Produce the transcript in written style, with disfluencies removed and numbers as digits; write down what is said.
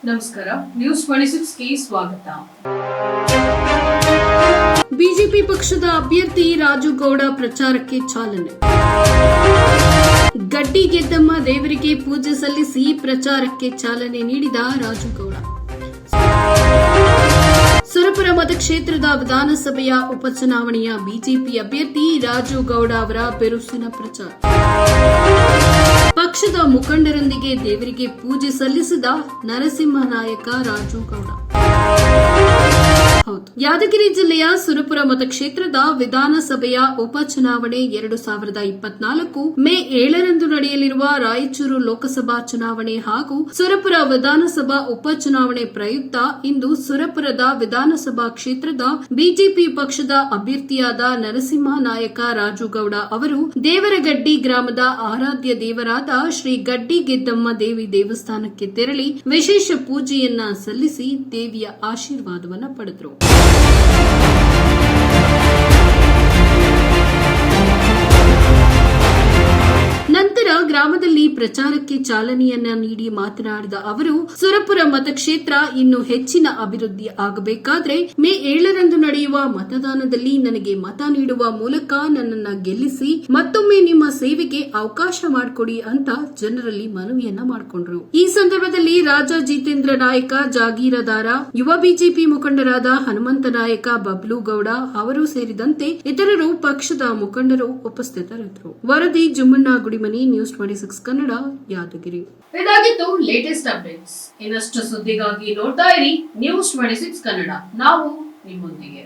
ನಮಸ್ಕಾರ, ನ್ಯೂಸ್ 26ಗೆ ಸ್ವಾಗತ. ಬಿಜೆಪಿ ಪಕ್ಷದ ಅಭ್ಯರ್ಥಿ ರಾಜು ಗೌಡ ಪ್ರಚಾರಕ್ಕೆ ಚಾಲನೆ. ಗಡ್ಡಿ ಗೆದ್ದಮ್ಮ ದೇವರಿಗೆ ಪೂಜೆ ಸಲ್ಲಿಸಿ ಪ್ರಚಾರಕ್ಕೆ ಚಾಲನೆ ನೀಡಿದ ರಾಜು ಗೌಡ. ಸುರಪುರ ಮತಕ್ಷೇತ್ರದ ವಿಧಾನಸಭೆಯ ಉಪಚುನಾವಣೆಯ ಬಿಜೆಪಿ ಅಭ್ಯರ್ಥಿ ರಾಜು ಗೌಡ ಅವರ ಬಿರುಸಿನ ಪ್ರಚಾರ. ಪಕ್ಷದ ಮುಖಂಡರೊಂದಿಗೆ ದೇವರಿಗೆ ಪೂಜೆ ಸಲ್ಲಿಸಿದ ನರಸಿಂಹ ನಾಯಕ ರಾಜು ಗೌಡ. ಯಾದಗಿರಿ ಜಿಲ್ಲೆಯ ಸುರಪುರ ಮತಕ್ಷೇತ್ರದ ವಿಧಾನಸಭೆಯ ಉಪಚುನಾವಣೆ 2024 ಮೇ 7ರಂದು ನಡೆಯಲಿರುವ ರಾಯಚೂರು ಲೋಕಸಭಾ ಚುನಾವಣೆ ಹಾಗೂ ಸುರಪುರ ವಿಧಾನಸಭಾ ಉಪಚುನಾವಣೆ ಪ್ರಯುಕ್ತ ಇಂದು ಸುರಪುರದ ವಿಧಾನಸಭಾ ಕ್ಷೇತ್ರದ ಬಿಜೆಪಿ ಪಕ್ಷದ ಅಭ್ಯರ್ಥಿಯಾದ ನರಸಿಂಹ ನಾಯಕ ರಾಜುಗೌಡ ಅವರು ದೇವರಗಡ್ಡಿ ಗ್ರಾಮದ ಆರಾಧ್ಯ ದೇವರಾದ ಶ್ರೀ ಗಡ್ಡಿ ಗೆದ್ದಮ್ಮ ದೇವಿ ದೇವಸ್ಥಾನಕ್ಕೆ ತೆರಳಿ ವಿಶೇಷ ಪೂಜೆಯನ್ನ ಸಲ್ಲಿಸಿ ದೇವಿಯ ಆಶೀರ್ವಾದವನ್ನು ಪಡೆದರು. ನಂತರ ಗ್ರಾಮದಲ್ಲಿ ಪ್ರಚಾರಕ್ಕೆ ಚಾಲನೆಯನ್ನ ನೀಡಿ ಮಾತನಾಡಿದ ಅವರು, ಸುರಪುರ ಮತಕ್ಷೇತ್ರ ಇನ್ನು ಹೆಚ್ಚಿನ ಅಭಿವೃದ್ಧಿ ಆಗಬೇಕಾದ್ರೆ ಮೇ 7ರಂದು ನಡೆಯುವ ಮತದಾನದಲ್ಲಿ ನನಗೆ ಮತ ನೀಡುವ ಮೂಲಕ ನನ್ನನ್ನ ಗೆಲ್ಲಿಸಿ ಮತ್ತೊಮ್ಮೆ ನಿಮ್ಮ ಸೇವೆಗೆ ಅವಕಾಶ ಮಾಡಿಕೊಡಿ ಅಂತ ಜನರಲ್ಲಿ ಮನವಿಯನ್ನ ಮಾಡಿಕೊಂಡರು. ಈ ಸಂದರ್ಭದಲ್ಲಿ ರಾಜ ಜಿತೇಂದ್ರ ನಾಯಕ ಜಾಗೀರದಾರ, ಯುವ ಬಿಜೆಪಿ ಮುಖಂಡರಾದ ಹನುಮಂತ ನಾಯಕ, ಬಬ್ಲು ಗೌಡ ಅವರು ಸೇರಿದಂತೆ ಇತರರು ಪಕ್ಷದ ಮುಖಂಡರು ಉಪಸ್ಥಿತರಿದ್ದರು. ವರದಿ ಜುಮ್ಮಣ್ಣ ಗುಡಿಮನಿ, ನ್ಯೂಸ್ 26 ಕನ್ನಡ, ಯಾದಗಿರಿ. ಇದಾಗಿತ್ತು ಲೇಟೆಸ್ಟ್ ಅಪ್ಡೇಟ್ಸ್. ಇನ್ನಷ್ಟು ಸುದ್ದಿಗಾಗಿ ನೋಡ್ತಾ ಇರಿ ನ್ಯೂಸ್ 26 ಕನ್ನಡ. ನಾವು ನಿಮ್ಮೊಂದಿಗೆ.